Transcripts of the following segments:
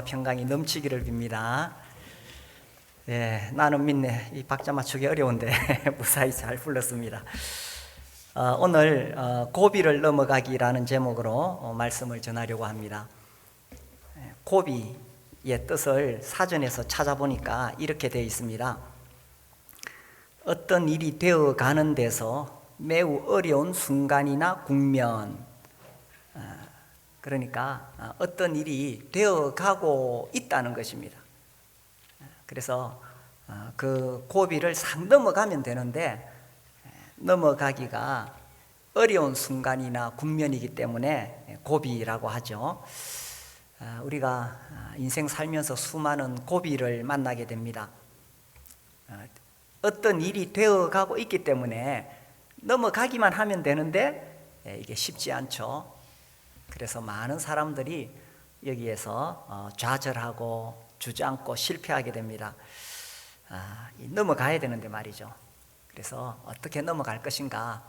평강이 넘치기를 빕니다. 예, 나는 믿네. 이 박자 맞추기 어려운데 무사히 잘 불렀습니다. 오늘 고비를 넘어가기라는 제목으로 말씀을 전하려고 합니다. 고비의 뜻을 사전에서 찾아보니까 이렇게 되어 있습니다. 어떤 일이 되어 가는 데서 매우 어려운 순간이나 국면, 그러니까 어떤 일이 되어가고 있다는 것입니다. 그래서 그 고비를 싹 넘어가면 되는데 넘어가기가 어려운 순간이나 국면이기 때문에 고비라고 하죠. 우리가 인생 살면서 수많은 고비를 만나게 됩니다. 어떤 일이 되어가고 있기 때문에 넘어가기만 하면 되는데 이게 쉽지 않죠. 그래서 많은 사람들이 여기에서 좌절하고 주저앉고 실패하게 됩니다. 넘어가야 되는데 말이죠. 그래서 어떻게 넘어갈 것인가,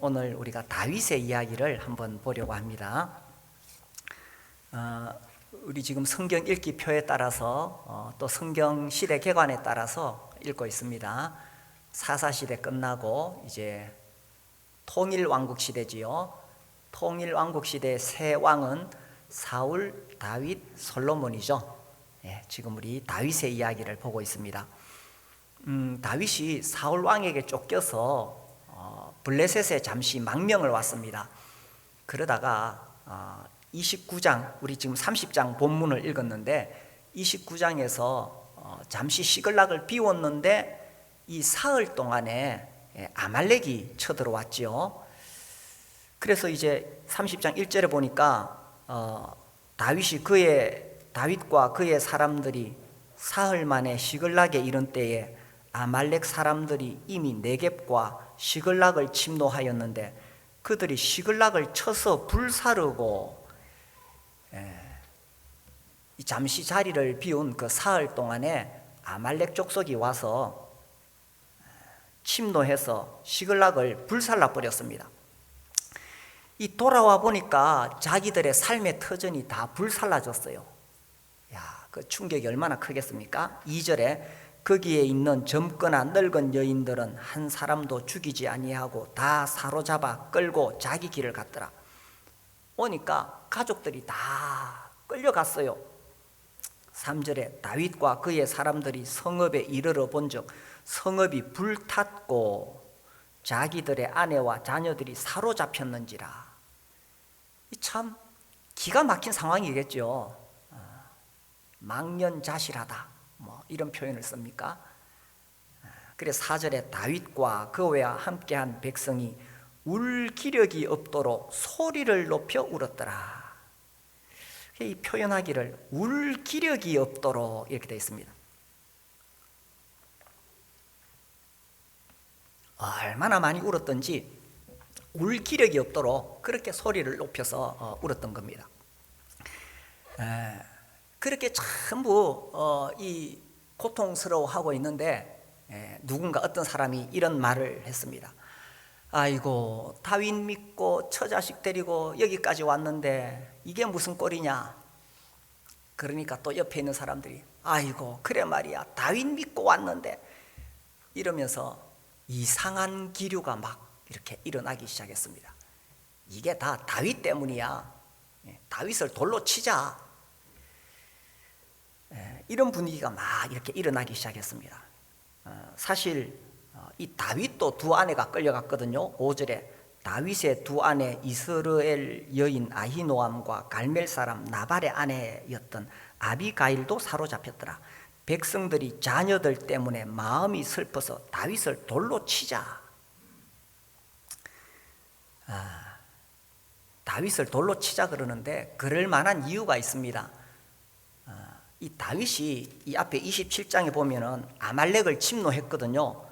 오늘 우리가 다윗의 이야기를 한번 보려고 합니다. 우리 지금 성경 읽기 표에 따라서 또 성경 시대 개관에 따라서 읽고 있습니다. 사사시대 끝나고 이제 통일왕국 시대지요. 통일왕국 시대의 세 왕은 사울, 다윗, 솔로몬이죠. 예, 지금 우리 다윗의 이야기를 보고 있습니다. 다윗이 사울 왕에게 쫓겨서 블레셋에 잠시 망명을 왔습니다. 그러다가 29장, 우리 지금 30장 본문을 읽었는데 29장에서 잠시 시글락을 비웠는데 이 사흘 동안에 아말렉이 쳐들어왔죠. 그래서 이제 30장 1절에 보니까 다윗과 그의 사람들이 사흘 만에 시글락에 이른 때에 아말렉 사람들이 이미 네겝과 시글락을 침노하였는데 그들이 시글락을 쳐서 불사르고, 잠시 자리를 비운 그 사흘 동안에 아말렉 족속이 와서 침노해서 시글락을 불살라 버렸습니다. 이 돌아와 보니까 자기들의 삶의 터전이 다 불살라졌어요. 그 충격이 얼마나 크겠습니까? 2절에 거기에 있는 젊거나 늙은 여인들은 한 사람도 죽이지 아니하고 다 사로잡아 끌고 자기 길을 갔더라. 오니까 가족들이 다 끌려갔어요. 3절에 다윗과 그의 사람들이 성읍에 이르러 본즉 성읍이 불탔고 자기들의 아내와 자녀들이 사로잡혔는지라. 참 기가 막힌 상황이겠죠. 망연자실하다, 이런 표현을 씁니까? 그래서 4절에 다윗과 그와 함께한 백성이 울 기력이 없도록 소리를 높여 울었더라. 이 표현하기를 울 기력이 없도록 이렇게 되어 있습니다. 얼마나 많이 울었던지 울 기력이 없도록 그렇게 소리를 높여서 울었던 겁니다. 그렇게 전부 이 고통스러워하고 있는데 누군가 어떤 사람이 이런 말을 했습니다. 아이고, 다윗 믿고 처자식 데리고 여기까지 왔는데 이게 무슨 꼴이냐. 그러니까 또 옆에 있는 사람들이 아이고, 그래 말이야, 다윗 믿고 왔는데, 이러면서 이상한 기류가 막 이렇게 일어나기 시작했습니다. 이게 다 다윗 때문이야. 다윗을 돌로 치자. 이런 분위기가 막 이렇게 일어나기 시작했습니다. 사실 이 다윗도 두 아내가 끌려갔거든요. 5절에 다윗의 두 아내 이스라엘 여인 아히노암과 갈멜 사람 나발의 아내였던 아비가일도 사로잡혔더라. 백성들이 자녀들 때문에 마음이 슬퍼서 다윗을 돌로 치자. 다윗을 돌로 치자 그러는데 그럴 만한 이유가 있습니다. 이 다윗이 이 앞에 27장에 보면은 아말렉을 침노했거든요.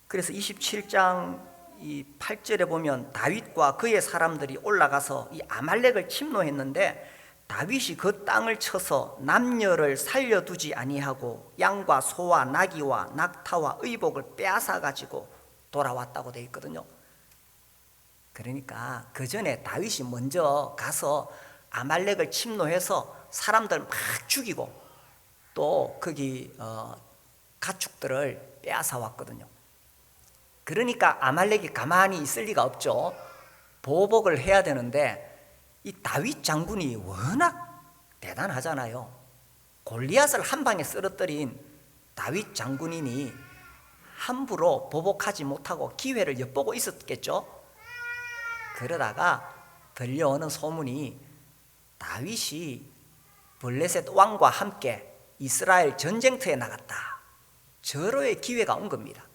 그래서 27장 이 8절에 보면 다윗과 그의 사람들이 올라가서 이 아말렉을 침노했는데 다윗이 그 땅을 쳐서 남녀를 살려두지 아니하고 양과 소와 나귀와 낙타와 의복을 빼앗아 가지고 돌아왔다고 되어 있거든요. 그러니까 그 전에 다윗이 먼저 가서 아말렉을 침노해서 사람들 막 죽이고 또 거기 가축들을 빼앗아 왔거든요. 그러니까 아말렉이 가만히 있을 리가 없죠. 보복을 해야 되는데 이 다윗 장군이 워낙 대단하잖아요. 골리앗을 한 방에 쓰러뜨린 다윗 장군이니 함부로 보복하지 못하고 기회를 엿보고 있었겠죠. 그러다가 들려오는 소문이 다윗이 블레셋 왕과 함께 이스라엘 전쟁터에 나갔다. 절호의 기회가 온 겁니다.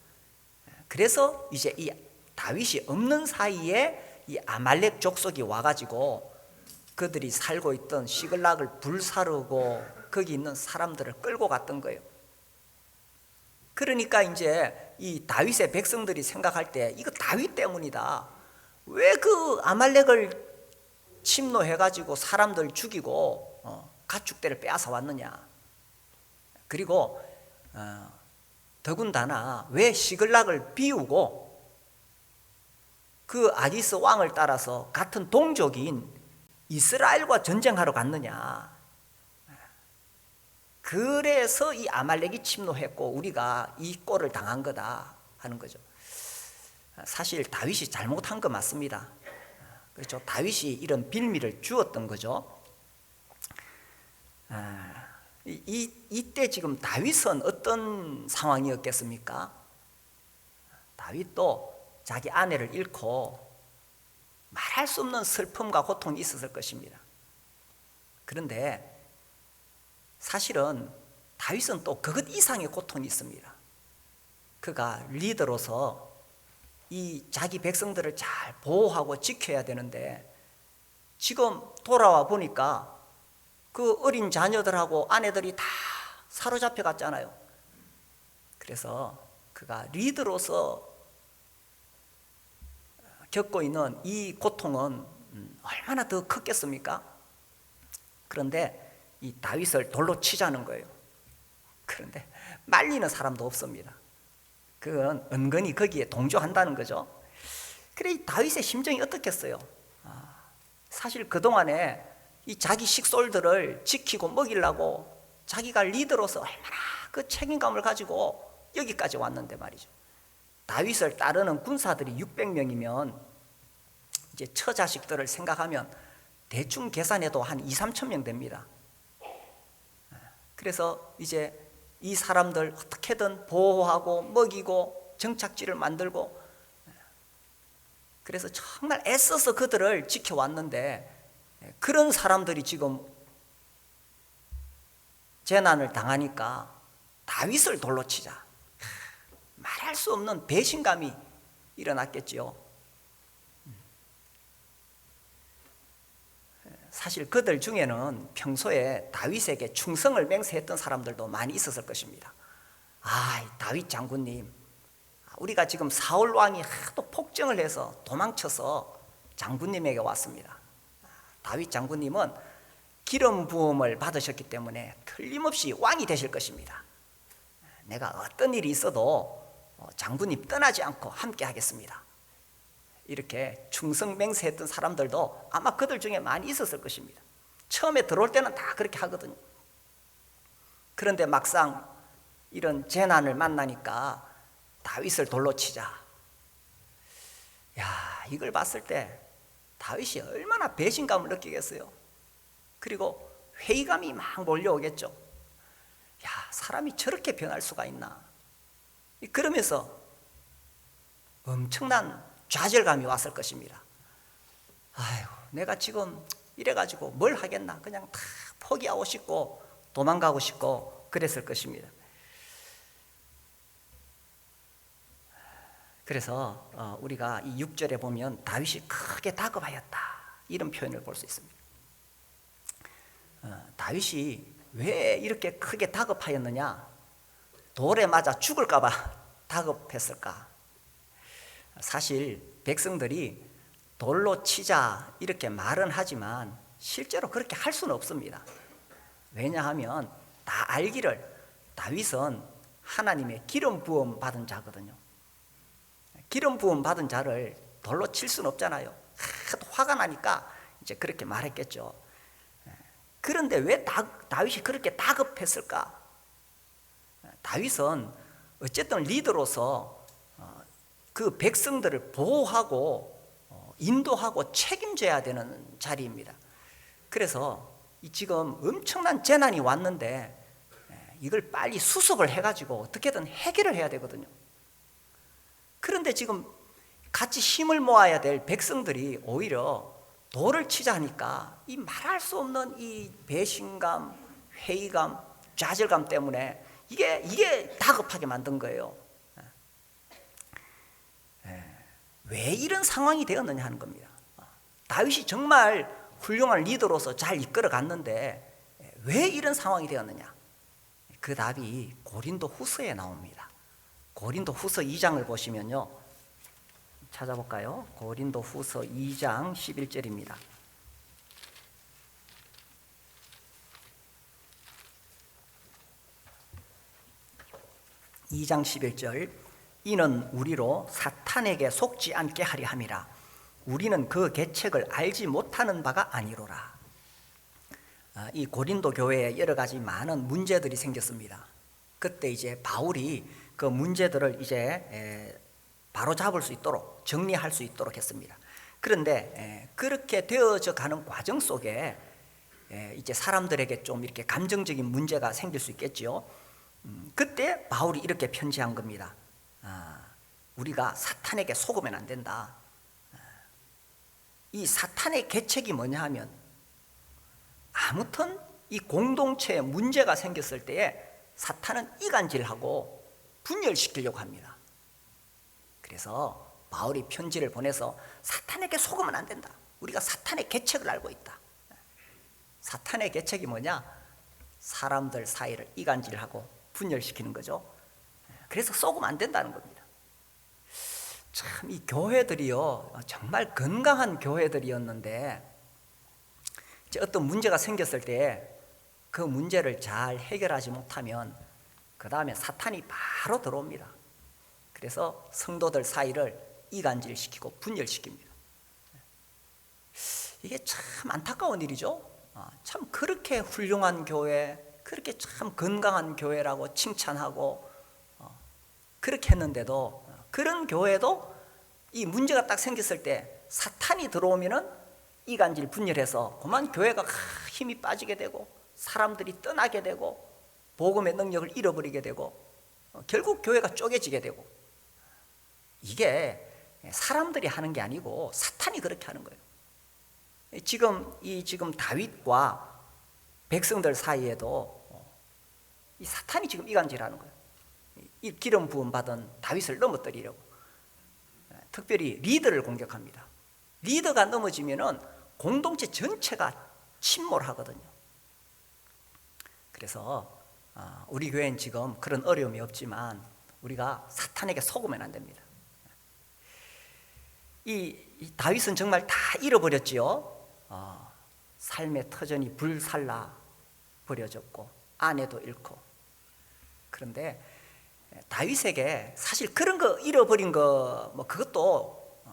그래서 이제 이 다윗이 없는 사이에 이 아말렉 족속이 와가지고 그들이 살고 있던 시글락을 불사르고 거기 있는 사람들을 끌고 갔던 거예요. 그러니까 이제 이 다윗의 백성들이 생각할 때 이거 다윗 때문이다. 왜 그 아말렉을 침노해가지고 사람들 죽이고 가축대를 빼앗아 왔느냐. 그리고 더군다나 왜 시글락을 비우고 그 아기스 왕을 따라서 같은 동족인 이스라엘과 전쟁하러 갔느냐. 그래서 이 아말렉이 침노했고 우리가 이 꼴을 당한 거다 하는 거죠. 사실 다윗이 잘못한 거 맞습니다. 그렇죠. 다윗이 이런 빌미를 주었던 거죠. 이때 지금 다윗은 어떤 상황이었겠습니까? 다윗도 자기 아내를 잃고 말할 수 없는 슬픔과 고통이 있었을 것입니다. 그런데 사실은 다윗은 또 그것 이상의 고통이 있습니다. 그가 리더로서 이 자기 백성들을 잘 보호하고 지켜야 되는데 지금 돌아와 보니까 그 어린 자녀들하고 아내들이 다 사로잡혀 갔잖아요. 그래서 그가 리더로서 겪고 있는 이 고통은 얼마나 더 컸겠습니까? 그런데 이 다윗을 돌로 치자는 거예요. 그런데 말리는 사람도 없습니다. 그건 은근히 거기에 동조한다는 거죠. 그래 이 다윗의 심정이 어떻겠어요? 사실 그동안에 이 자기 식솔들을 지키고 먹이려고 자기가 리더로서 얼마나 그 책임감을 가지고 여기까지 왔는데 말이죠. 다윗을 따르는 군사들이 600명이면 이제 처자식들을 생각하면 대충 계산해도 한 2~3천 명 됩니다. 그래서 이제 이 사람들 어떻게든 보호하고 먹이고 정착지를 만들고 그래서 정말 애써서 그들을 지켜왔는데 그런 사람들이 지금 재난을 당하니까 다윗을 돌로 치자. 말할 수 없는 배신감이 일어났겠지요. 사실 그들 중에는 평소에 다윗에게 충성을 맹세했던 사람들도 많이 있었을 것입니다. 다윗 장군님, 우리가 지금 사울 왕이 하도 폭정을 해서 도망쳐서 장군님에게 왔습니다. 다윗 장군님은 기름 부음을 받으셨기 때문에 틀림없이 왕이 되실 것입니다. 내가 어떤 일이 있어도 장군님 떠나지 않고 함께 하겠습니다. 이렇게 충성 맹세했던 사람들도 아마 그들 중에 많이 있었을 것입니다. 처음에 들어올 때는 다 그렇게 하거든요. 그런데 막상 이런 재난을 만나니까 다윗을 돌로 치자. 이걸 봤을 때 다윗이 얼마나 배신감을 느끼겠어요. 그리고 회의감이 막 몰려오겠죠. 사람이 저렇게 변할 수가 있나. 그러면서 엄청난 좌절감이 왔을 것입니다. 내가 지금 이래가지고 뭘 하겠나. 그냥 다 포기하고 싶고 도망가고 싶고 그랬을 것입니다. 그래서 우리가 이 6절에 보면 다윗이 크게 다급하였다 이런 표현을 볼 수 있습니다. 다윗이 왜 이렇게 크게 다급하였느냐? 돌에 맞아 죽을까 봐 다급했을까? 사실 백성들이 돌로 치자 이렇게 말은 하지만 실제로 그렇게 할 수는 없습니다. 왜냐하면 다 알기를 다윗은 하나님의 기름 부음 받은 자거든요. 기름 부음 받은 자를 돌로 칠 수는 없잖아요. 하도 화가 나니까 이제 그렇게 말했겠죠. 그런데 왜 다윗이 그렇게 다급했을까? 다윗은 어쨌든 리더로서 그 백성들을 보호하고 인도하고 책임져야 되는 자리입니다. 그래서 지금 엄청난 재난이 왔는데 이걸 빨리 수습을 해가지고 어떻게든 해결을 해야 되거든요. 그런데 지금 같이 힘을 모아야 될 백성들이 오히려 돌을 치자 하니까 이 말할 수 없는 이 배신감, 회의감, 좌절감 때문에 이게 다급하게 만든 거예요. 왜 이런 상황이 되었느냐 하는 겁니다. 다윗이 정말 훌륭한 리더로서 잘 이끌어 갔는데 왜 이런 상황이 되었느냐? 그 답이 고린도 후서에 나옵니다. 고린도 후서 2장을 보시면요, 찾아볼까요? 고린도 후서 2장 11절입니다. 2장 11절, 이는 우리로 사탄에게 속지 않게 하려 함이라. 우리는 그 계책을 알지 못하는 바가 아니로라. 이 고린도 교회에 여러 가지 많은 문제들이 생겼습니다. 그때 이제 바울이 그 문제들을 이제 바로 잡을 수 있도록 정리할 수 있도록 했습니다. 그런데 그렇게 되어져 가는 과정 속에 이제 사람들에게 좀 이렇게 감정적인 문제가 생길 수 있겠지요. 그때 바울이 이렇게 편지한 겁니다. 우리가 사탄에게 속으면 안 된다. 이 사탄의 계책이 뭐냐 하면, 아무튼 이 공동체에 문제가 생겼을 때에 사탄은 이간질하고 분열시키려고 합니다. 그래서 바울이 편지를 보내서 사탄에게 속으면 안 된다. 우리가 사탄의 계책을 알고 있다. 사탄의 계책이 뭐냐? 사람들 사이를 이간질하고 분열시키는 거죠. 그래서 속으면 안 된다는 겁니다. 참 이 교회들이요, 정말 건강한 교회들이었는데 이제 어떤 문제가 생겼을 때 그 문제를 잘 해결하지 못하면 그 다음에 사탄이 바로 들어옵니다. 그래서 성도들 사이를 이간질시키고 분열시킵니다. 이게 참 안타까운 일이죠. 참 그렇게 훌륭한 교회, 그렇게 참 건강한 교회라고 칭찬하고 그렇게 했는데도, 그런 교회도 이 문제가 딱 생겼을 때 사탄이 들어오면은 이간질 분열해서 그만 교회가 힘이 빠지게 되고 사람들이 떠나게 되고 복음의 능력을 잃어버리게 되고 결국 교회가 쪼개지게 되고, 이게 사람들이 하는 게 아니고 사탄이 그렇게 하는 거예요. 지금 다윗과 백성들 사이에도 이 사탄이 지금 이간질하는 거예요. 이 기름 부음 받은 다윗을 넘어뜨리려고 특별히 리더를 공격합니다. 리더가 넘어지면은 공동체 전체가 침몰하거든요. 그래서 우리 교회는 지금 그런 어려움이 없지만 우리가 사탄에게 속으면 안 됩니다. 이 다윗은 정말 다 잃어버렸지요. 삶의 터전이 불살라 버려졌고 아내도 잃고. 그런데 다윗에게 사실 그런 거 잃어버린 거 뭐 그것도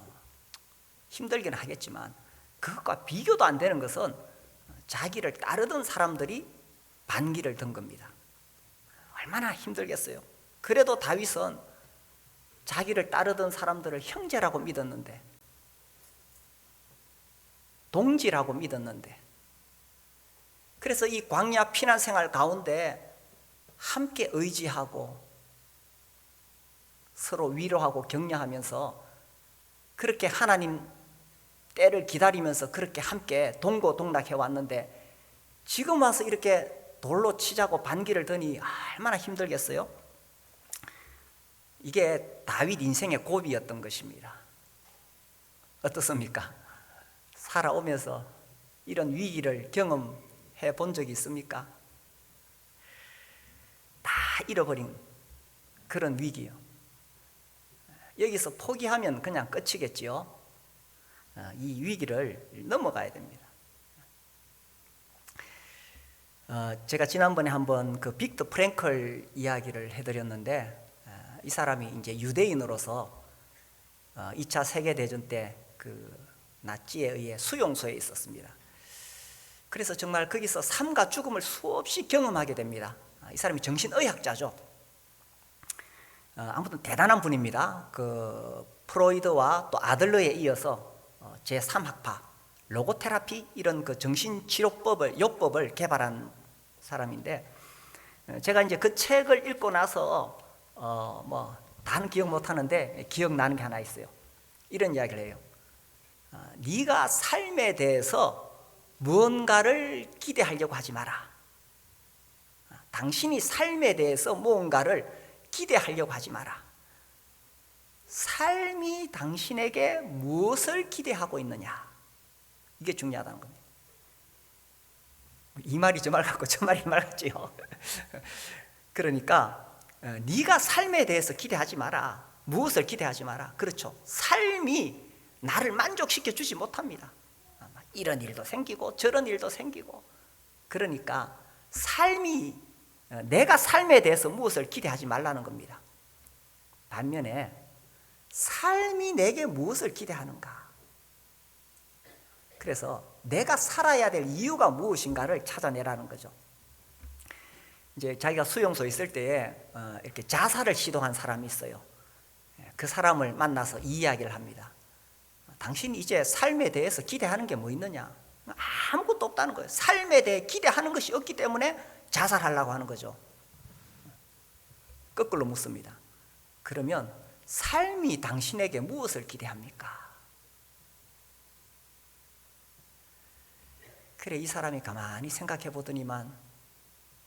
힘들기는 하겠지만 그것과 비교도 안 되는 것은 자기를 따르던 사람들이 반기를 든 겁니다. 얼마나 힘들겠어요. 그래도 다윗은 자기를 따르던 사람들을 형제라고 믿었는데, 동지라고 믿었는데, 그래서 이 광야 피난 생활 가운데 함께 의지하고 서로 위로하고 격려하면서 그렇게 하나님 때를 기다리면서 그렇게 함께 동고동락해 왔는데, 지금 와서 이렇게 돌로 치자고 반기를 드니 얼마나 힘들겠어요? 이게 다윗 인생의 고비였던 것입니다. 어떻습니까? 살아오면서 이런 위기를 경험해 본 적이 있습니까? 다 잃어버린 그런 위기요. 여기서 포기하면 그냥 끝이겠지요. 이 위기를 넘어가야 됩니다. 제가 지난번에 한번 그 빅터 프랭클 이야기를 해드렸는데, 이 사람이 이제 유대인으로서 2차 세계대전 때 그 나치에 의해 수용소에 있었습니다. 그래서 정말 거기서 삶과 죽음을 수없이 경험하게 됩니다. 이 사람이 정신의학자죠. 아무튼 대단한 분입니다. 그 프로이드와 또 아들러에 이어서 제3학파 로고테라피 이런 그 정신치료법을 요법을 개발한 사람인데, 제가 이제 그 책을 읽고 나서 다는 기억 못 하는데 기억나는 게 하나 있어요. 이런 이야기를 해요. 네가 삶에 대해서 무언가를 기대하려고 하지 마라. 당신이 삶에 대해서 무언가를 기대하려고 하지 마라. 삶이 당신에게 무엇을 기대하고 있느냐, 이게 중요하다는 겁니다. 이 말이 저 말 같고 저 말이 이 말 같지요. 그러니까 네가 삶에 대해서 기대하지 마라. 무엇을 기대하지 마라. 그렇죠. 삶이 나를 만족시켜 주지 못합니다. 이런 일도 생기고 저런 일도 생기고. 그러니까 삶이, 내가 삶에 대해서 무엇을 기대하지 말라는 겁니다. 반면에 삶이 내게 무엇을 기대하는가, 그래서 내가 살아야 될 이유가 무엇인가를 찾아내라는 거죠. 이제 자기가 수용소에 있을 때에 이렇게 자살을 시도한 사람이 있어요. 그 사람을 만나서 이 이야기를 합니다. 당신이 이제 삶에 대해서 기대하는 게 뭐 있느냐? 아무것도 없다는 거예요. 삶에 대해 기대하는 것이 없기 때문에 자살하려고 하는 거죠. 거꾸로 묻습니다. 그러면 삶이 당신에게 무엇을 기대합니까? 그래, 이 사람이 가만히 생각해 보더니만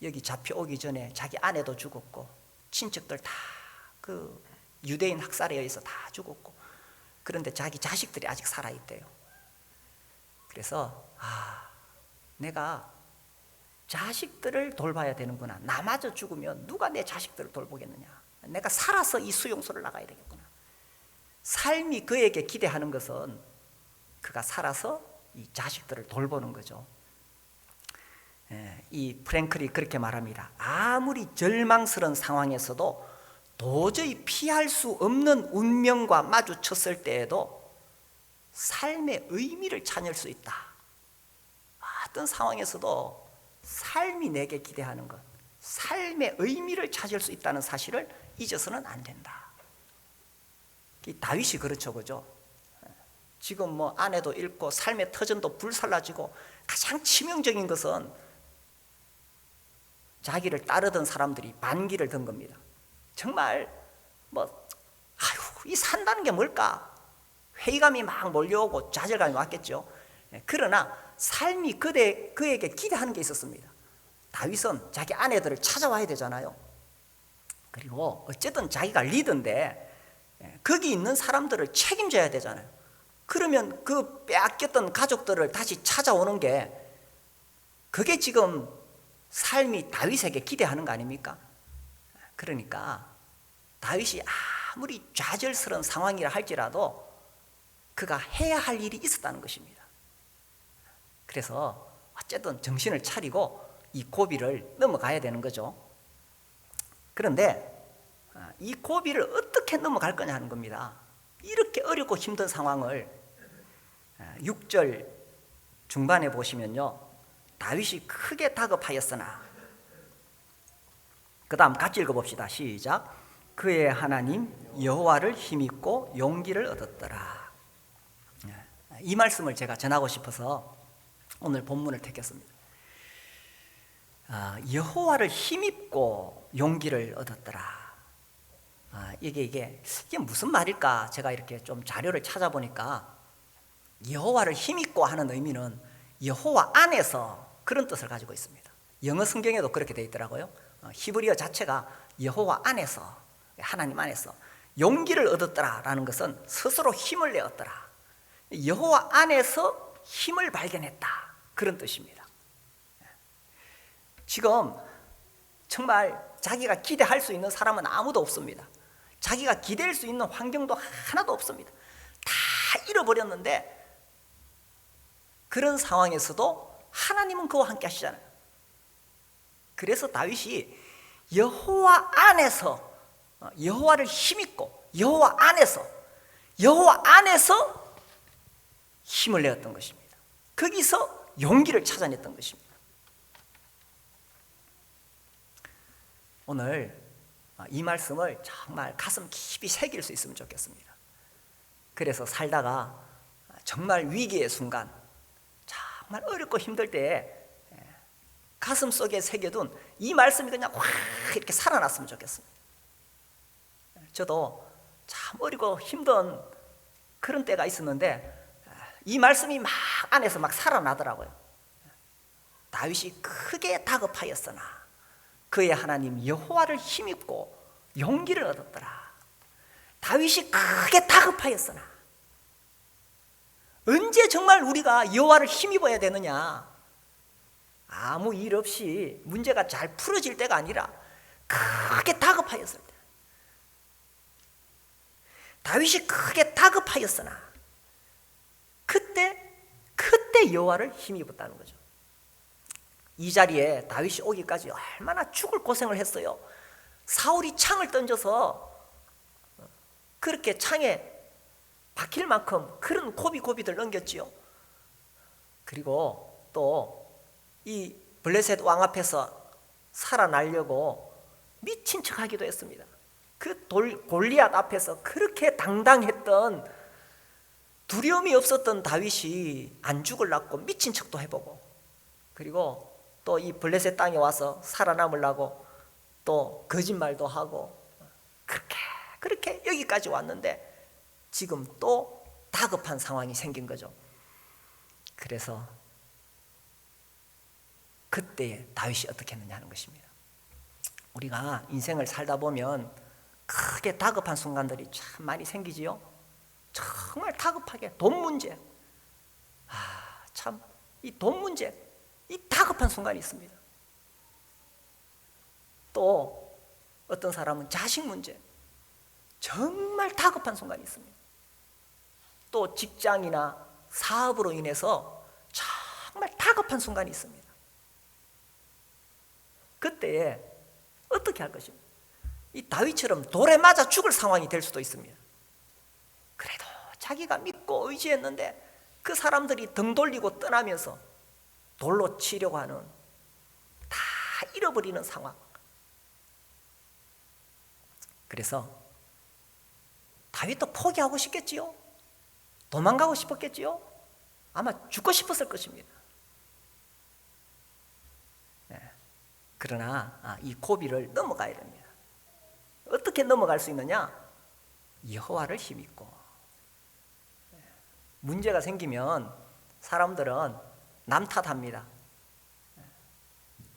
여기 잡혀오기 전에 자기 아내도 죽었고 친척들 다 그 유대인 학살에 의해서 다 죽었고, 그런데 자기 자식들이 아직 살아있대요. 그래서 내가 자식들을 돌봐야 되는구나. 나마저 죽으면 누가 내 자식들을 돌보겠느냐. 내가 살아서 이 수용소를 나가야 되겠구나. 삶이 그에게 기대하는 것은 그가 살아서 이 자식들을 돌보는 거죠. 이 프랭클이 그렇게 말합니다. 아무리 절망스러운 상황에서도 도저히 피할 수 없는 운명과 마주쳤을 때에도 삶의 의미를 찾을 수 있다. 어떤 상황에서도 삶이 내게 기대하는 것, 삶의 의미를 찾을 수 있다는 사실을 잊어서는 안 된다. 다윗이 그렇죠, 그죠? 지금 아내도 잃고 삶의 터전도 불살라지고 가장 치명적인 것은 자기를 따르던 사람들이 반기를 든 겁니다. 정말 이 산다는 게 뭘까? 회의감이 막 몰려오고 좌절감이 왔겠죠. 그러나 삶이 그에게 기대하는 게 있었습니다. 다윗은 자기 아내들을 찾아와야 되잖아요. 그리고 어쨌든 자기가 리더인데 거기 있는 사람들을 책임져야 되잖아요. 그러면 그 빼앗겼던 가족들을 다시 찾아오는 게, 그게 지금 삶이 다윗에게 기대하는 거 아닙니까? 그러니까 다윗이 아무리 좌절스러운 상황이라 할지라도 그가 해야 할 일이 있었다는 것입니다. 그래서 어쨌든 정신을 차리고 이 고비를 넘어가야 되는 거죠. 그런데 이 고비를 어떻게 넘어갈 거냐 하는 겁니다. 이렇게 어렵고 힘든 상황을 6절 중반에 보시면요, 다윗이 크게 다급하였으나, 그 다음 같이 읽어봅시다. 시작. 그의 하나님 여호와를 힘입고 용기를 얻었더라. 이 말씀을 제가 전하고 싶어서 오늘 본문을 택했습니다. 여호와를 힘입고 용기를 얻었더라. 이게 무슨 말일까? 제가 이렇게 좀 자료를 찾아보니까 여호와를 힘입고 하는 의미는 여호와 안에서, 그런 뜻을 가지고 있습니다. 영어 성경에도 그렇게 되어 있더라고요. 히브리어 자체가 여호와 안에서, 하나님 안에서 용기를 얻었더라라는 것은 스스로 힘을 내었더라. 여호와 안에서 힘을 발견했다, 그런 뜻입니다. 지금 정말 자기가 기대할 수 있는 사람은 아무도 없습니다. 자기가 기댈 수 있는 환경도 하나도 없습니다. 다 잃어버렸는데, 그런 상황에서도 하나님은 그와 함께 하시잖아요. 그래서 다윗이 여호와 안에서, 여호와를 힘입고 여호와 안에서 힘을 내었던 것입니다. 거기서 용기를 찾아냈던 것입니다. 오늘 이 말씀을 정말 가슴 깊이 새길 수 있으면 좋겠습니다. 그래서 살다가 정말 위기의 순간, 정말 어렵고 힘들 때에 가슴 속에 새겨둔 이 말씀이 그냥 확 이렇게 살아났으면 좋겠습니다. 저도 참 어리고 힘든 그런 때가 있었는데 이 말씀이 막 안에서 막 살아나더라고요. 다윗이 크게 다급하였으나 그의 하나님 여호와를 힘입고 용기를 얻었더라. 다윗이 크게 다급하였으나, 언제 정말 우리가 여호와를 힘입어야 되느냐? 아무 일 없이 문제가 잘 풀어질 때가 아니라 크게 다급하였을 때. 다윗이 크게 다급하였으나 그때 여호와를 힘입었다는 거죠. 이 자리에 다윗이 오기까지 얼마나 죽을 고생을 했어요. 사울이 창을 던져서 그렇게 창에 박힐 만큼 그런 고비고비들 넘겼지요. 그리고 또 이 블레셋 왕 앞에서 살아나려고 미친 척하기도 했습니다. 그 골리앗 앞에서 그렇게 당당했던, 두려움이 없었던 다윗이 안 죽으려고 미친 척도 해보고, 그리고 또 이 블레셋 땅에 와서 살아남으려고 또 거짓말도 하고, 그렇게 여기까지 왔는데 지금 또 다급한 상황이 생긴 거죠. 그래서 그때 다윗이 어떻게 했느냐 하는 것입니다. 우리가 인생을 살다 보면 크게 다급한 순간들이 참 많이 생기지요. 정말 다급하게 돈 문제, 참 이 돈 문제, 이 다급한 순간이 있습니다. 또 어떤 사람은 자식 문제, 정말 다급한 순간이 있습니다. 또 직장이나 사업으로 인해서 정말 다급한 순간이 있습니다. 그때에 어떻게 할 것입니까? 이 다윗처럼 돌에 맞아 죽을 상황이 될 수도 있습니다. 그래도 자기가 믿고 의지했는데 그 사람들이 등 돌리고 떠나면서 돌로 치려고 하는, 다 잃어버리는 상황. 그래서 다윗도 포기하고 싶겠지요? 도망가고 싶었겠지요? 아마 죽고 싶었을 것입니다. 그러나 이 고비를 넘어가야 됩니다. 어떻게 넘어갈 수 있느냐? 여호와를 힘입고. 문제가 생기면 사람들은 남 탓합니다.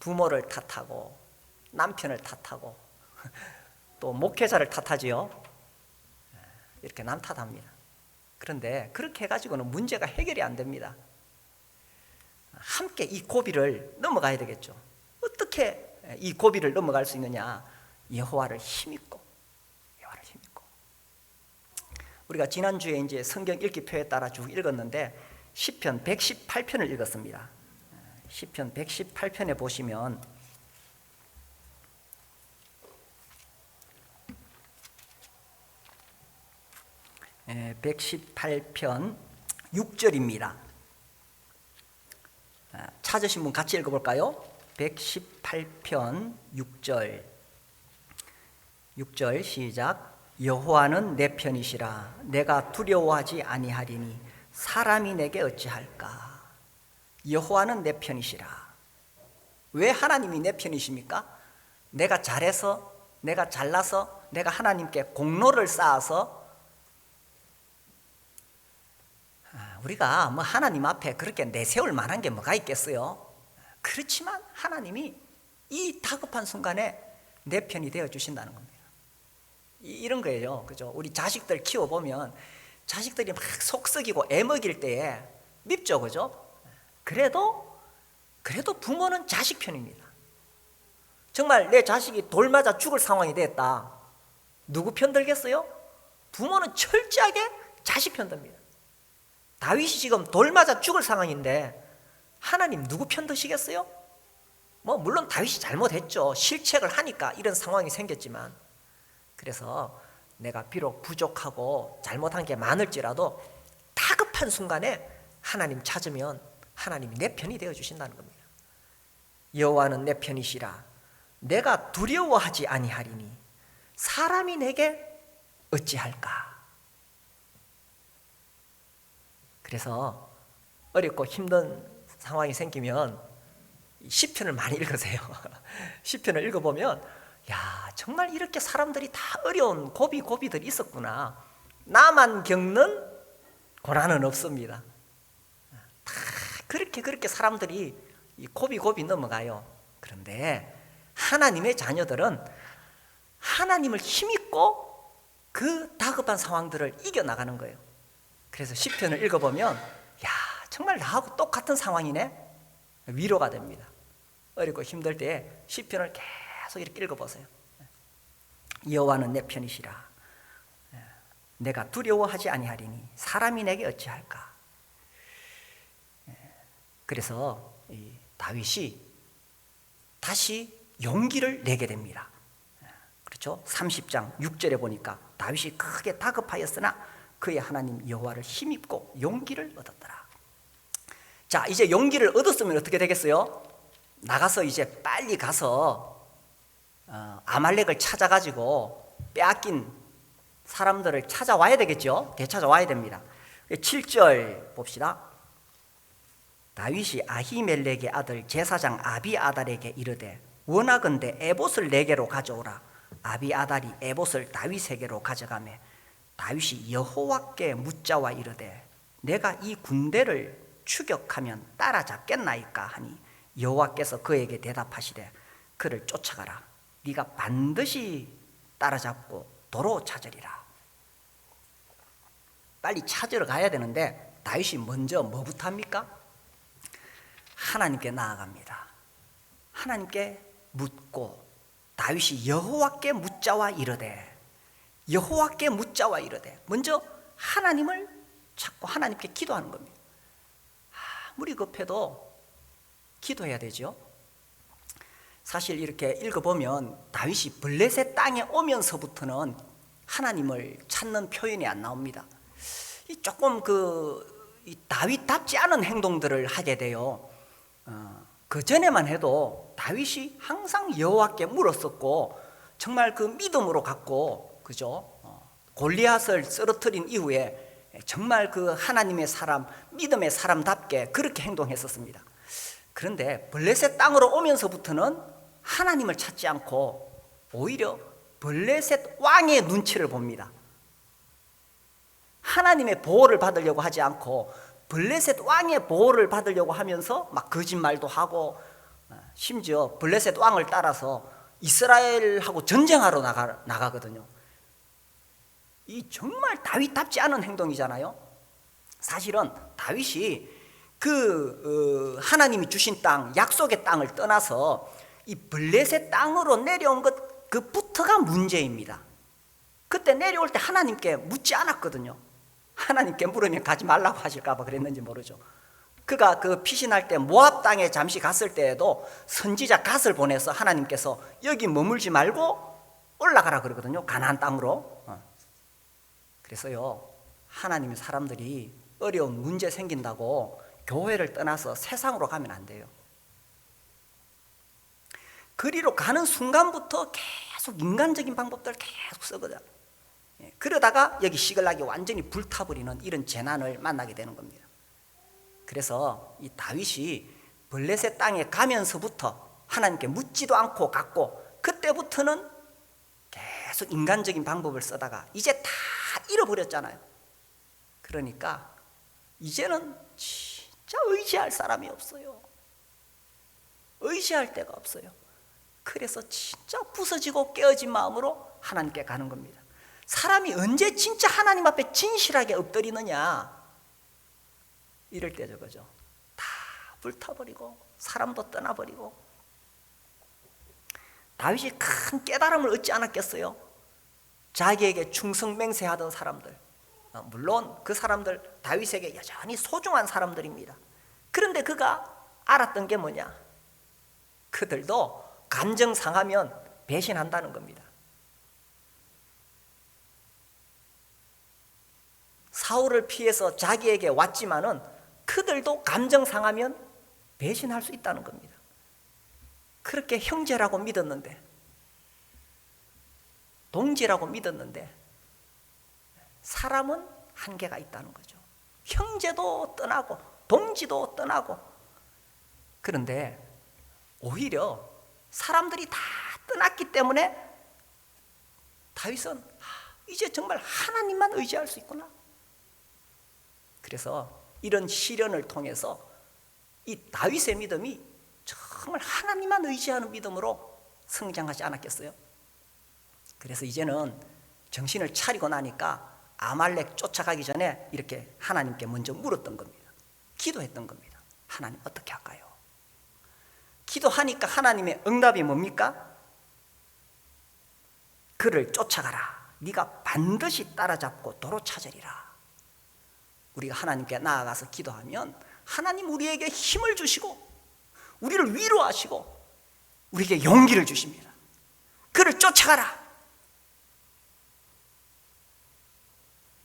부모를 탓하고 남편을 탓하고 또 목회자를 탓하지요. 이렇게 남 탓합니다. 그런데 그렇게 해가지고는 문제가 해결이 안 됩니다. 함께 이 고비를 넘어가야 되겠죠. 어떻게 이 고비를 넘어갈 수 있느냐? 여호와를 힘입고, 여호와를 힘입고. 우리가 지난주에 이제 성경 읽기표에 따라 쭉 읽었는데 시편 118편을 읽었습니다. 시편 118편에 보시면 118편 6절입니다. 찾으신 분 같이 읽어볼까요? 118편 6절 시작. 여호와는 내 편이시라. 내가 두려워하지 아니하리니 사람이 내게 어찌할까. 여호와는 내 편이시라. 왜 하나님이 내 편이십니까? 내가 잘해서, 내가 잘나서, 내가 하나님께 공로를 쌓아서, 우리가 뭐 하나님 앞에 그렇게 내세울 만한 게 뭐가 있겠어요? 그렇지만 하나님이 이 다급한 순간에 내 편이 되어 주신다는 겁니다. 이런 거예요. 그죠? 우리 자식들 키워보면 자식들이 막 속썩이고 애먹일 때에 밉죠. 그죠? 그래도 부모는 자식 편입니다. 정말 내 자식이 돌 맞아 죽을 상황이 됐다. 누구 편 들겠어요? 부모는 철저하게 자식 편 듭니다. 다윗이 지금 돌 맞아 죽을 상황인데 하나님 누구 편 드시겠어요? 뭐 물론 다윗이 잘못했죠. 실책을 하니까 이런 상황이 생겼지만, 그래서 내가 비록 부족하고 잘못한 게 많을지라도 다급한 순간에 하나님 찾으면 하나님이 내 편이 되어 주신다는 겁니다. 여호와는 내 편이시라 내가 두려워하지 아니하리니 사람이 내게 어찌할까. 그래서 어렵고 힘든 상황이 생기면 시편을 많이 읽으세요. 시편을 읽어보면 야, 정말 이렇게 사람들이 다 어려운 고비들이 있었구나. 나만 겪는 고난은 없습니다. 다 그렇게 사람들이 이 고비 넘어가요. 그런데 하나님의 자녀들은 하나님을 힘입고 그 다급한 상황들을 이겨나가는 거예요. 그래서 시편을 읽어보면 야, 정말 나하고 똑같은 상황이네. 위로가 됩니다. 어렵고 힘들 때 시편을 계속 이렇게 읽어보세요. 여호와는 내 편이시라 내가 두려워하지 아니하리니 사람이 내게 어찌할까. 그래서 이 다윗이 다시 용기를 내게 됩니다. 그렇죠? 30장 6절에 보니까 다윗이 크게 다급하였으나 그의 하나님 여호와를 힘입고 용기를 얻었더라. 자, 이제 용기를 얻었으면 어떻게 되겠어요? 나가서 이제 빨리 가서 아말렉을 찾아가지고 빼앗긴 사람들을 찾아와야 되겠죠? 되찾아와야 됩니다. 7절 봅시다. 다윗이 아히멜렉의 아들 제사장 아비아달에게 이르되 원하건대 에봇을 내게로 가져오라. 아비아달이 에봇을 다윗에게로 가져가매 다윗이 여호와께 묻자와 이르되 내가 이 군대를 추격하면 따라잡겠나이까 하니 여호와께서 그에게 대답하시되 그를 쫓아가라. 네가 반드시 따라잡고 도로 찾으리라. 빨리 찾으러 가야 되는데 다윗이 먼저 뭐부터 합니까? 하나님께 나아갑니다. 하나님께 묻고 다윗이 여호와께 묻자와 이르되 여호와께 묻자와 이르되 먼저 하나님을 찾고 하나님께 기도하는 겁니다. 아무리 급해도 기도해야 되죠. 사실 이렇게 읽어보면 다윗이 블레셋 땅에 오면서부터는 하나님을 찾는 표현이 안 나옵니다. 조금 다윗답지 않은 행동들을 하게 돼요. 그 전에만 해도 다윗이 항상 여호와께 물었었고 정말 그 믿음으로 갔고, 그죠? 골리앗을 쓰러뜨린 이후에 정말 그 하나님의 사람, 믿음의 사람답게 그렇게 행동했었습니다. 그런데 블레셋 땅으로 오면서부터는 하나님을 찾지 않고 오히려 블레셋 왕의 눈치를 봅니다. 하나님의 보호를 받으려고 하지 않고 블레셋 왕의 보호를 받으려고 하면서 막 거짓말도 하고, 심지어 블레셋 왕을 따라서 이스라엘하고 전쟁하러 나가거든요. 이 정말 다윗답지 않은 행동이잖아요. 사실은 다윗이 하나님이 주신 땅, 약속의 땅을 떠나서 이 블레셋 땅으로 내려온 그부터가 문제입니다. 그때 내려올 때 하나님께 묻지 않았거든요. 하나님께 물으면 가지 말라고 하실까 봐 그랬는지 모르죠. 그가 피신할 때 모압 땅에 잠시 갔을 때에도 선지자 갓을 보내서 하나님께서 여기 머물지 말고 올라가라 그러거든요. 가나안 땅으로. 그래서요, 하나님의 사람들이 어려운 문제 생긴다고 교회를 떠나서 세상으로 가면 안 돼요. 그리로 가는 순간부터 계속 인간적인 방법들을 계속 쓰거든. 그러다가 여기 시글락이 완전히 불타버리는 이런 재난을 만나게 되는 겁니다. 그래서 이 다윗이 블레셋 땅에 가면서부터 하나님께 묻지도 않고 갔고, 그때부터는 계속 인간적인 방법을 쓰다가 이제 다 잃어버렸잖아요. 그러니까 이제는 진짜 의지할 사람이 없어요. 의지할 데가 없어요. 그래서 진짜 부서지고 깨어진 마음으로 하나님께 가는 겁니다. 사람이 언제 진짜 하나님 앞에 진실하게 엎드리느냐, 이럴 때죠, 그죠? 다 불타버리고 사람도 떠나버리고. 다윗이 큰 깨달음을 얻지 않았겠어요? 자기에게 충성맹세하던 사람들, 물론 그 사람들 다윗에게 여전히 소중한 사람들입니다. 그런데 그가 알았던 게 뭐냐? 그들도 감정 상하면 배신한다는 겁니다. 사울을 피해서 자기에게 왔지만은 그들도 감정 상하면 배신할 수 있다는 겁니다. 그렇게 형제라고 믿었는데, 동지라고 믿었는데 사람은 한계가 있다는 거죠. 형제도 떠나고 동지도 떠나고. 그런데 오히려 사람들이 다 떠났기 때문에 다윗은 이제 정말 하나님만 의지할 수 있구나. 그래서 이런 시련을 통해서 이 다윗의 믿음이 정말 하나님만 의지하는 믿음으로 성장하지 않았겠어요? 그래서 이제는 정신을 차리고 나니까 아말렉 쫓아가기 전에 이렇게 하나님께 먼저 물었던 겁니다. 기도했던 겁니다. 하나님 어떻게 할까요? 기도하니까 하나님의 응답이 뭡니까? 그를 쫓아가라. 네가 반드시 따라잡고 도로 찾으리라. 우리가 하나님께 나아가서 기도하면 하나님 우리에게 힘을 주시고 우리를 위로하시고 우리에게 용기를 주십니다. 그를 쫓아가라.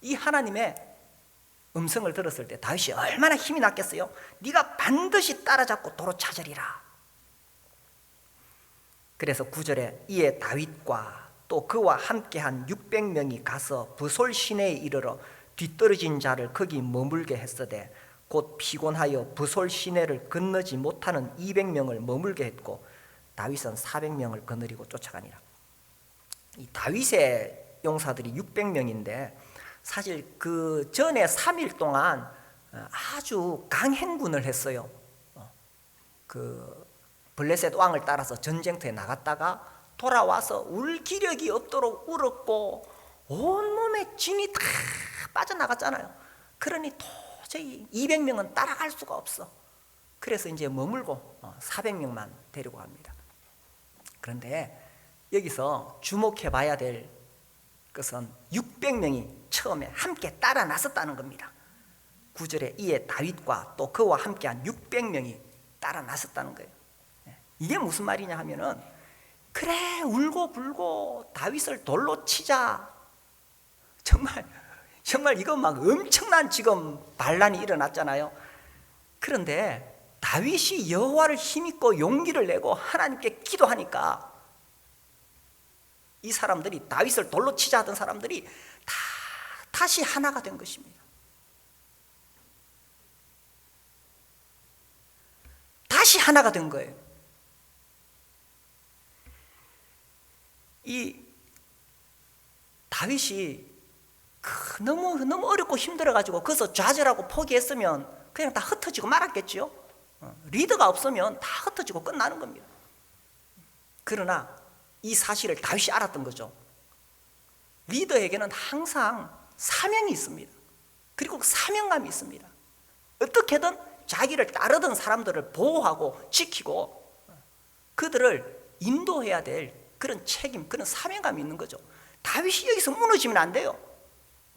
이 하나님의 음성을 들었을 때 다윗이 얼마나 힘이 났겠어요? 네가 반드시 따라잡고 도로 찾으리라. 그래서 9절에 이에 다윗과 또 그와 함께한 600명이 가서 브솔 시내에 이르러 뒤떨어진 자를 거기 머물게 했으되 곧 피곤하여 브솔 시내를 건너지 못하는 200명을 머물게 했고 다윗은 400명을 거느리고 쫓아가니라. 이 다윗의 용사들이 600명인데 사실 그 전에 3일 동안 아주 강행군을 했어요. 그 블레셋 왕을 따라서 전쟁터에 나갔다가 돌아와서 울 기력이 없도록 울었고 온몸에 진이 다 빠져나갔잖아요. 그러니 도저히 200명은 따라갈 수가 없어. 그래서 이제 머물고 400명만 데리고 갑니다. 그런데 여기서 주목해 봐야 될 것은 600명이 처음에 함께 따라 나섰다는 겁니다. 9절에 이에 다윗과 또 그와 함께한 600명이 따라 나섰다는 거예요. 이게 무슨 말이냐 하면은 그래 울고 불고 다윗을 돌로 치자. 정말 이거 막 엄청난 지금 반란이 일어났잖아요. 그런데 다윗이 여호와를 힘입고 용기를 내고 하나님께 기도하니까 이 사람들이 다윗을 돌로 치자 하던 사람들이 다시 하나가 된 것입니다. 다시 하나가 된 거예요. 이 다윗이 너무 어렵고 힘들어가지고 거기서 좌절하고 포기했으면 그냥 다 흩어지고 말았겠죠. 리더가 없으면 다 흩어지고 끝나는 겁니다. 그러나 이 사실을 다윗이 알았던 거죠. 리더에게는 항상 사명이 있습니다. 그리고 사명감이 있습니다. 어떻게든 자기를 따르던 사람들을 보호하고 지키고 그들을 인도해야 될 그런 책임, 그런 사명감이 있는 거죠. 다윗이 여기서 무너지면 안 돼요.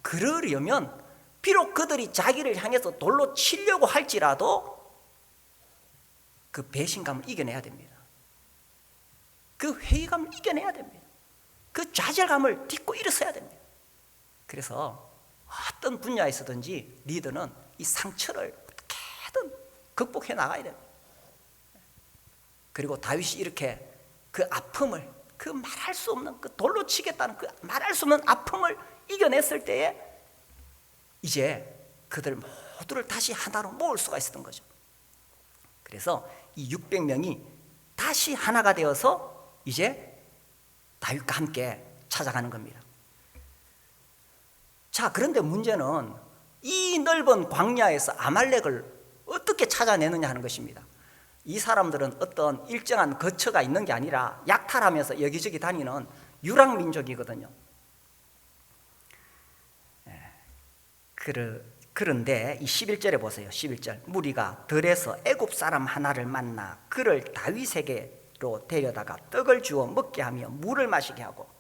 그러려면 비록 그들이 자기를 향해서 돌로 치려고 할지라도 그 배신감을 이겨내야 됩니다. 그 회의감을 이겨내야 됩니다. 그 좌절감을 딛고 일어서야 됩니다. 그래서 어떤 분야에서든지 리더는 이 상처를 어떻게든 극복해 나가야 됩니다. 그리고 다윗이 이렇게 그 아픔을, 그 말할 수 없는 그 돌로 치겠다는 그 말할 수 없는 아픔을 이겨냈을 때에 이제 그들 모두를 다시 하나로 모을 수가 있었던 거죠. 그래서 이 600명이 다시 하나가 되어서 이제 다윗과 함께 찾아가는 겁니다. 자, 그런데 문제는 이 넓은 광야에서 아말렉을 어떻게 찾아내느냐 하는 것입니다. 이 사람들은 어떤 일정한 거처가 있는 게 아니라 약탈하면서 여기저기 다니는 유랑민족이거든요. 그런데 이 11절에 보세요. 11절 무리가 들에서 애굽 사람 하나를 만나 그를 다윗에게로 데려다가 떡을 주어 먹게 하며 물을 마시게 하고,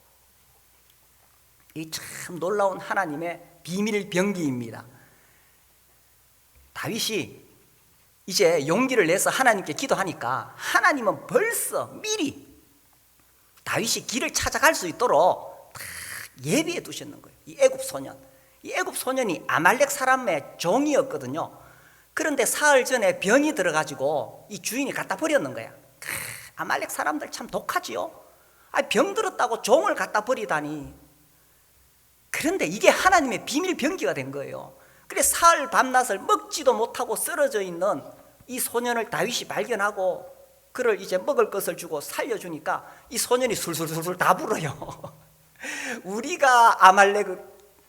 이 참 놀라운 하나님의 비밀 병기입니다. 다윗이 이제 용기를 내서 하나님께 기도하니까 하나님은 벌써 미리 다윗이 길을 찾아갈 수 있도록 다 예비해 두셨는 거예요. 이 애굽 소년, 이 애굽 소년이 아말렉 사람의 종이었거든요. 그런데 사흘 전에 병이 들어가지고 이 주인이 갖다 버렸는 거야. 아말렉 사람들 참 독하지요. 병 들었다고 종을 갖다 버리다니. 그런데 이게 하나님의 비밀 병기가 된 거예요. 그래 사흘 밤낮을 먹지도 못하고 쓰러져 있는 이 소년을 다윗이 발견하고 그를 이제 먹을 것을 주고 살려주니까 이 소년이 술술술술 다 불어요.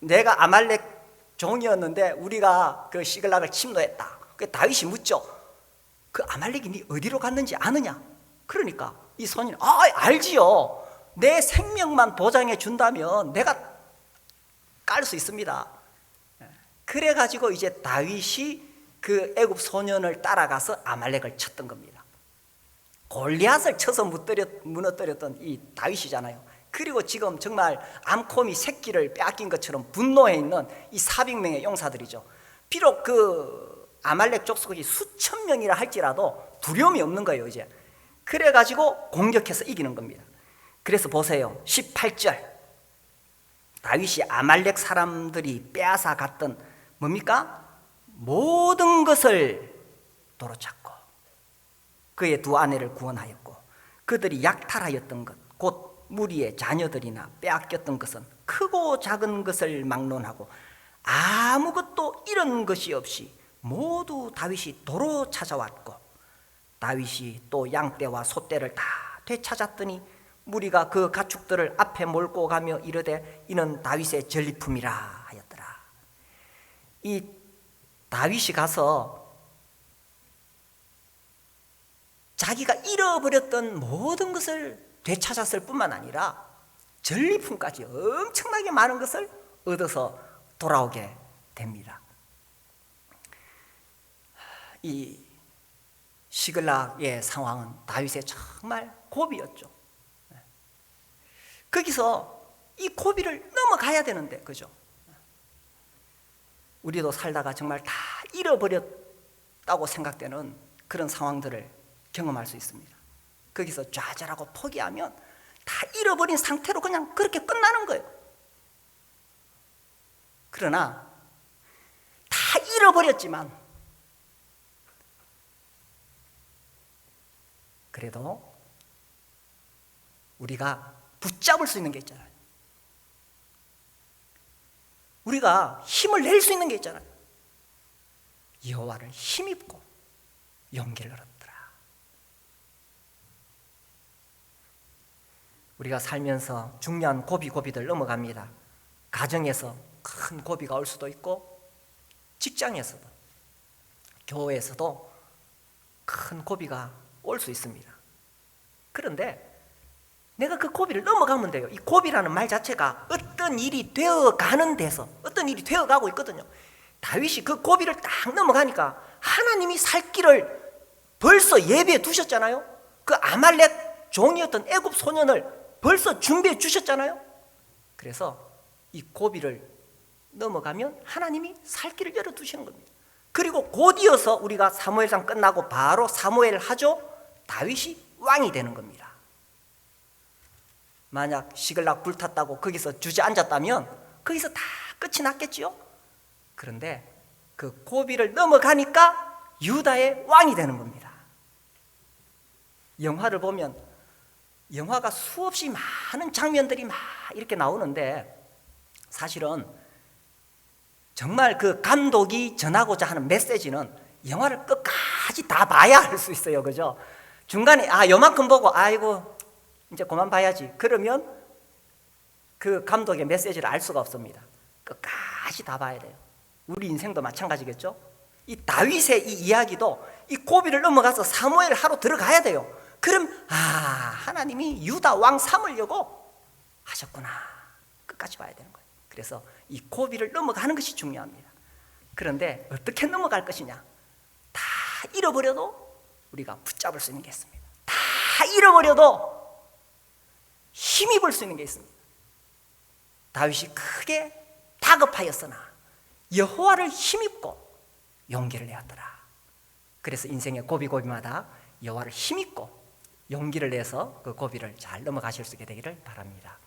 내가 아말렉 종이었는데 우리가 그 시글락을 침노했다. 그 다윗이 묻죠. 그 아말렉이 네 어디로 갔는지 아느냐? 그러니까 이 소년이 알지요. 내 생명만 보장해 준다면 내가 깔 수 있습니다. 그래가지고 이제 다윗이 그 애굽 소년을 따라가서 아말렉을 쳤던 겁니다. 골리앗을 쳐서 무너뜨렸던 이 다윗이잖아요. 그리고 지금 정말 암코미 새끼를 빼앗긴 것처럼 분노해 있는 이 400명의 용사들이죠. 비록 그 아말렉 족속이 수천 명이라 할지라도 두려움이 없는 거예요 이제. 그래가지고 공격해서 이기는 겁니다. 그래서 보세요 18절 다윗이 아말렉 사람들이 빼앗아 갔던 뭡니까? 모든 것을 도로찾고 그의 두 아내를 구원하였고 그들이 약탈하였던 것 곧 무리의 자녀들이나 빼앗겼던 것은 크고 작은 것을 막론하고 아무것도 잃은 것이 없이 모두 다윗이 도로 찾아왔고 다윗이 또 양떼와 소떼를 다 되찾았더니 무리가 그 가축들을 앞에 몰고 가며 이르되 이는 다윗의 전리품이라 하였더라. 이 다윗이 가서 자기가 잃어버렸던 모든 것을 되찾았을 뿐만 아니라 전리품까지 엄청나게 많은 것을 얻어서 돌아오게 됩니다. 이 시글락의 상황은 다윗의 정말 고비였죠. 거기서 이 고비를 넘어가야 되는데, 그죠? 우리도 살다가 정말 다 잃어버렸다고 생각되는 그런 상황들을 경험할 수 있습니다. 거기서 좌절하고 포기하면 다 잃어버린 상태로 그냥 그렇게 끝나는 거예요. 그러나 다 잃어버렸지만 그래도 우리가 붙잡을 수 있는 게 있잖아요. 우리가 힘을 낼 수 있는 게 있잖아요. 여호와를 힘입고 용기를 얻었더라. 우리가 살면서 중요한 고비들 넘어갑니다. 가정에서 큰 고비가 올 수도 있고 직장에서도 교회에서도 큰 고비가 올 수 있습니다. 그런데 내가 그 고비를 넘어가면 돼요. 이 고비라는 말 자체가 어떤 일이 되어가는 데서 어떤 일이 되어가고 있거든요. 다윗이 그 고비를 딱 넘어가니까 하나님이 살 길을 벌써 예비해 두셨잖아요. 그 아말렉 종이었던 애굽 소년을 벌써 준비해 주셨잖아요. 그래서 이 고비를 넘어가면 하나님이 살 길을 열어두시는 겁니다. 그리고 곧이어서 우리가 사무엘상 끝나고 바로 사무엘 하죠. 다윗이 왕이 되는 겁니다. 만약 시글락 불탔다고 거기서 주저앉았다면 거기서 다 끝이 났겠지요. 그런데 그 고비를 넘어가니까 유다의 왕이 되는 겁니다. 영화를 보면 영화가 수없이 많은 장면들이 막 이렇게 나오는데 사실은 정말 그 감독이 전하고자 하는 메시지는 영화를 끝까지 다 봐야 할 수 있어요. 그죠? 중간에 요만큼 보고 아이고 이제 그만 봐야지 그러면 그 감독의 메시지를 알 수가 없습니다. 끝까지 다 봐야 돼요. 우리 인생도 마찬가지겠죠? 이 다윗의 이 이야기도 이 고비를 넘어가서 사무엘 하러 들어가야 돼요. 그럼 하나님이 유다 왕 삼으려고 하셨구나. 끝까지 봐야 되는 거예요. 그래서 이 고비를 넘어가는 것이 중요합니다. 그런데 어떻게 넘어갈 것이냐? 다 잃어버려도 우리가 붙잡을 수 있는 게 있습니다. 다 잃어버려도 힘입을 수 있는 게 있습니다. 다윗이 크게 다급하였으나 여호와를 힘입고 용기를 내었더라. 그래서 인생의 고비마다 여호와를 힘입고 용기를 내서 그 고비를 잘 넘어가실 수 있게 되기를 바랍니다.